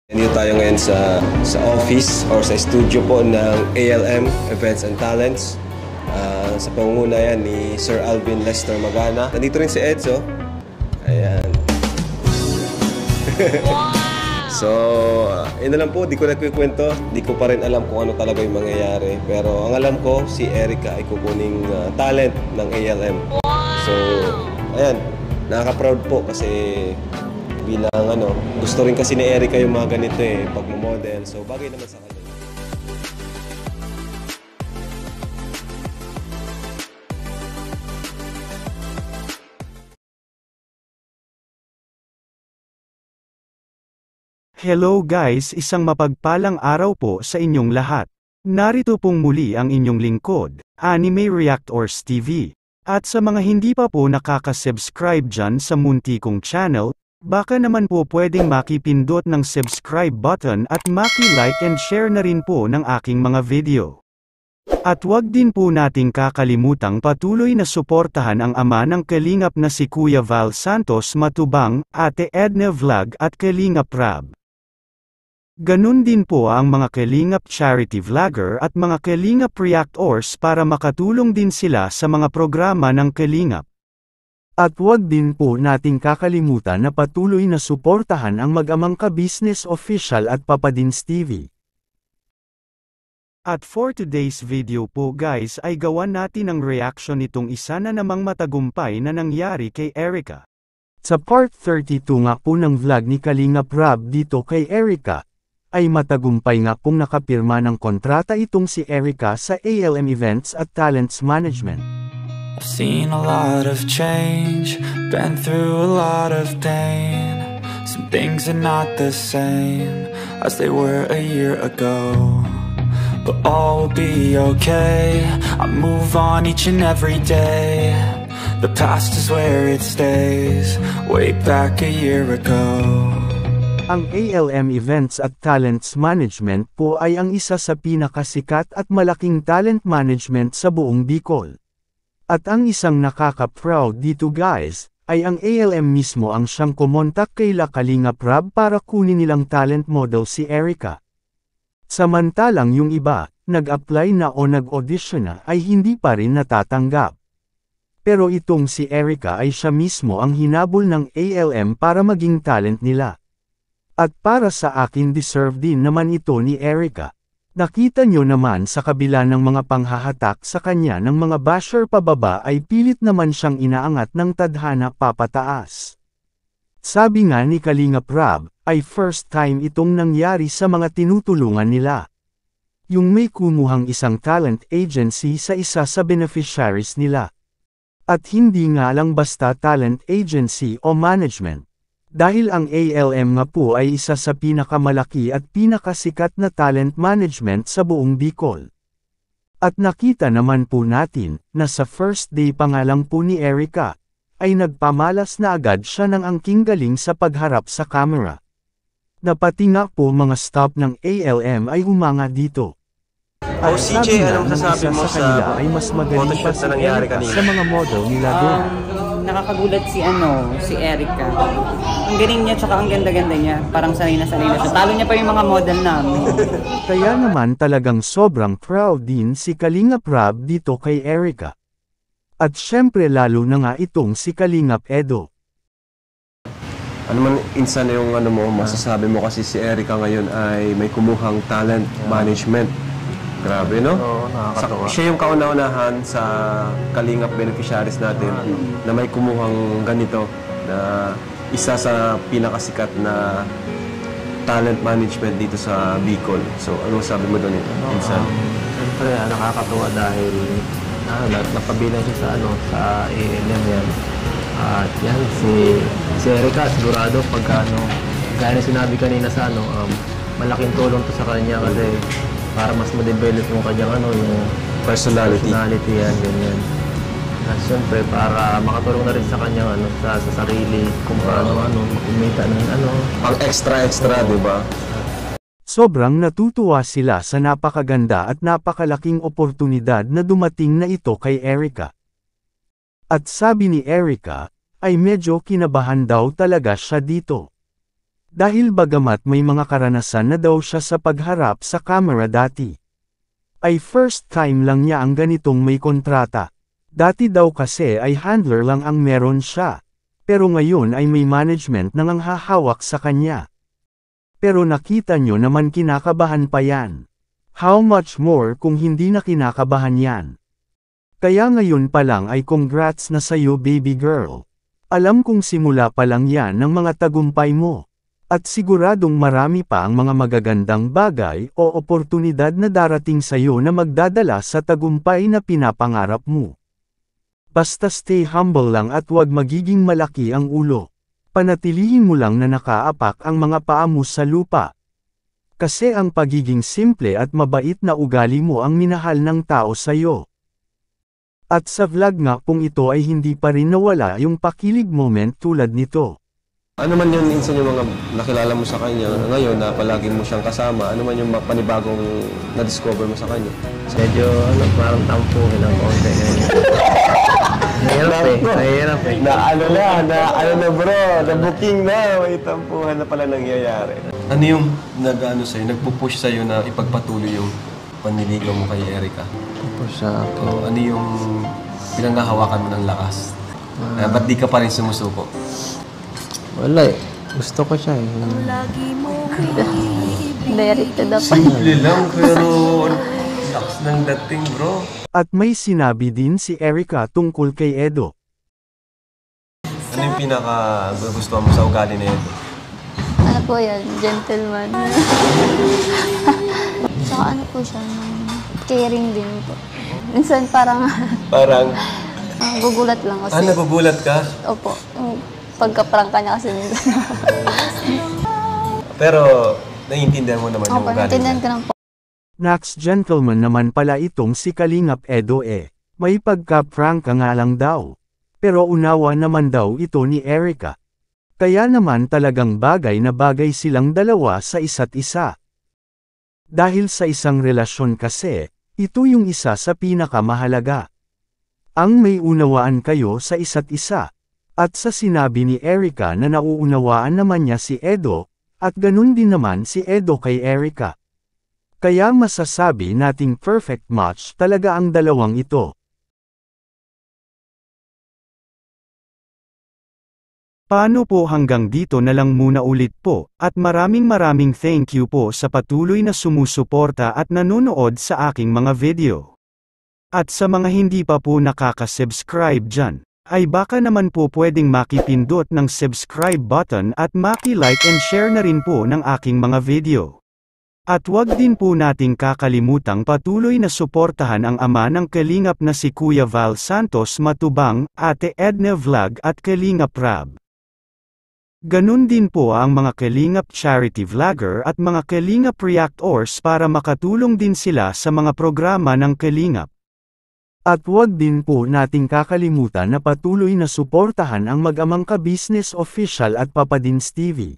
Nandito tayo ngayon sa office or sa studio po ng ALM Events and Talents. Sa pangunguna yan ni Sir Alvin Lester Magana. Nandito rin si Edzo. Ayan. So, yun na lang po. Di ko nagkikwento. Di ko pa rin alam kung ano talaga yung mangyayari. Pero ang alam ko, si Erica ay kukuning talent ng ALM. So, ayan. Nakaka-proud po kasi bilang gusto rin kasi ni Erica yung mga ganito pagmo-model. So, bagay naman sa kanya. Hello guys, isang mapagpalang araw po sa inyong lahat. Narito pong muli ang inyong lingkod, Anime Reactors TV. At sa mga hindi pa po nakaka-subscribe dyan sa munti kong channel, baka naman po pwedeng makipindot ng subscribe button at maki-like and share na rin po ng aking mga video. At wag din po nating kakalimutang patuloy na suportahan ang ama ng Kalingap na si Kuya Val Santos Matubang, Ate Edna Vlog at Kalingap Rab. Ganun din po ang mga Kalingap charity vlogger at mga Kalingap reactors para makatulong din sila sa mga programa ng Kalingap. At wag din po nating kakalimutan na patuloy na suportahan ang mag-amang ka-business official at Papadins TV. At for today's video po guys ay gawan natin ang reaction nitong isa na namang matagumpay na nangyari kay Erica. Sa part 32 nga po ng vlog ni Kalingap Rab dito kay Erica, ay matagumpay nga pong nakapirma ng kontrata itong si Erica sa ALM Events at Talents Management. I've seen a lot of change, been through a lot of pain. Some things are not the same as they were a year ago, but all will be okay. I move on each and every day. The past is where it stays, way back a year ago. Ang ALM Events at Talents Management po ay ang isa sa pinakasikat at malaking talent management sa buong Bicol. At ang isang nakaka-proud dito guys, ay ang ALM mismo ang siyang kumontak kay Kalingap Rab para kunin nilang talent model si Erica. Samantalang yung iba, nag-apply na o nag-audition na ay hindi pa rin natatanggap. Pero itong si Erica ay siya mismo ang hinabol ng ALM para maging talent nila. At para sa akin deserve din naman ito ni Erica. Nakita nyo naman sa kabila ng mga panghahatak sa kanya ng mga basher pababa ay pilit naman siyang inaangat ng tadhana papataas. Sabi nga ni Kalingap Rab, ay first time itong nangyari sa mga tinutulungan nila. Yung may kumuhang isang talent agency sa isa sa beneficiaries nila. At hindi nga lang basta talent agency o management. Dahil ang ALM nga po ay isa sa pinakamalaki at pinakasikat na talent management sa buong Bicol. At nakita naman po natin, na sa first day pa nga lang po ni Erica, ay nagpamalas na agad siya ng angking galing sa pagharap sa camera. Na pati nga po mga staff ng ALM ay humanga dito. At CJ, anong masasabi mo sa kanila ay mas magaling pa si Erica sa mga model nila doon. Nakakagulat si Erica. Ang galing niya tsaka ang ganda-ganda niya. Parang sanay na siya. Talo niya pa yung mga model namin. Kaya naman talagang sobrang proud din si Kalingap Rab dito kay Erica. At syempre lalo na nga itong si Kalingap Edo. Ano man insan yung masasabi mo kasi si Erica ngayon ay may kumuhang talent management. Grabe, no? Oo, nakakatawa. Siya yung kauna-unahan sa Kalingap beneficiaries natin na may kumuhang ganito na isa sa pinakasikat na talent management dito sa Bicol. So, ano sabi mo doon ito? Siyempre, nakakatawa dahil napabilang siya sa ALM yan. At yan, si Erica, sigurado pagka gaya na sinabi kanina sa malaking tulong to sa kanya kasi para mas ma-develop yung kanyang yung Personality yan, ganyan. At syempre, para makatulong na rin sa kanya sa sarili, kung paano kumita ng Ang extra, di ba? Sobrang natutuwa sila sa napakaganda at napakalaking oportunidad na dumating na ito kay Erica. At sabi ni Erica, ay medyo kinabahan daw talaga siya dito. Dahil bagamat may mga karanasan na daw siya sa pagharap sa kamera dati, ay first time lang niya ang ganitong may kontrata. Dati daw kasi ay handler lang ang meron siya, pero ngayon ay may management na ngang hahawak sa kanya. Pero nakita nyo naman kinakabahan pa yan. How much more kung hindi na kinakabahan yan? Kaya ngayon pa lang ay congrats na sa'yo baby girl. Alam kong simula pa lang yan ng mga tagumpay mo. At siguradong marami pa ang mga magagandang bagay o oportunidad na darating sa'yo na magdadala sa tagumpay na pinapangarap mo. Basta stay humble lang at huwag magiging malaki ang ulo. Panatilihin mo lang na nakaapak ang mga paa mo sa lupa. Kasi ang pagiging simple at mabait na ugali mo ang minahal ng tao sa'yo. At sa vlog nga kung ito ay hindi pa rin nawala yung pakilig moment tulad nito. Ano man yun minsan yung mga nakilala mo sa kanya ngayon na palagi mo siyang kasama, ano man yung panibagong na-discover mo sa kanya? Medyo parang tampuhin ang konti. Mahirap eh. Na bro, na-booking na, may tampuhan na pala nangyayari. Ano yung nagpupush sa'yo na ipagpatuloy yung panliligaw mo kay Erica? Tapos ako. Ano yung pinanghahawakan mo ng lakas? Ba't di ka pa rin sumusuko? Wala eh. Gusto ko siya eh. Directed ako. Simple lang pero lakas ng dating bro. At may sinabi din si Erica tungkol kay Edo. Ano yung pinaka-gusto mo sa ugali na Edo? Ano po yan? Gentleman. Saka ano po siya? Caring din po. Minsan parang gugulat lang kasi. Nagugulat ka? Opo. Pagka-prangka niya kasi minsan. Pero naiintindihan mo naman yung Opo, ugali natindihan niya. ko lang po. Next gentleman naman pala itong si Kalingap Edo eh. May pagka-prank nga lang daw. Pero unawa naman daw ito ni Erica. Kaya naman talagang bagay na bagay silang dalawa sa isa't isa. Dahil sa isang relasyon kasi, ito yung isa sa pinakamahalaga. Ang may unawaan kayo sa isa't isa. At sa sinabi ni Erica na nauunawaan naman niya si Edo, at ganun din naman si Edo kay Erica. Kaya masasabi nating perfect match talaga ang dalawang ito. Paano po hanggang dito na lang muna ulit po, at maraming thank you po sa patuloy na sumusuporta at nanonood sa aking mga video. At sa mga hindi pa po nakaka-subscribe dyan, ay baka naman po pwedeng makipindot ng subscribe button at maki-like and share na rin po ng aking mga video. At wag din po nating kakalimutang patuloy na suportahan ang ama ng Kalingap na si Kuya Val Santos Matubang, Ate Edna Vlog at Kalingap Rab. Ganun din po ang mga Kalingap charity vlogger at mga Kalingap reactors para makatulong din sila sa mga programa ng Kalingap. At wag din po nating kakalimutan na patuloy na suportahan ang mag-amang ka-business official at Papa Dins TV.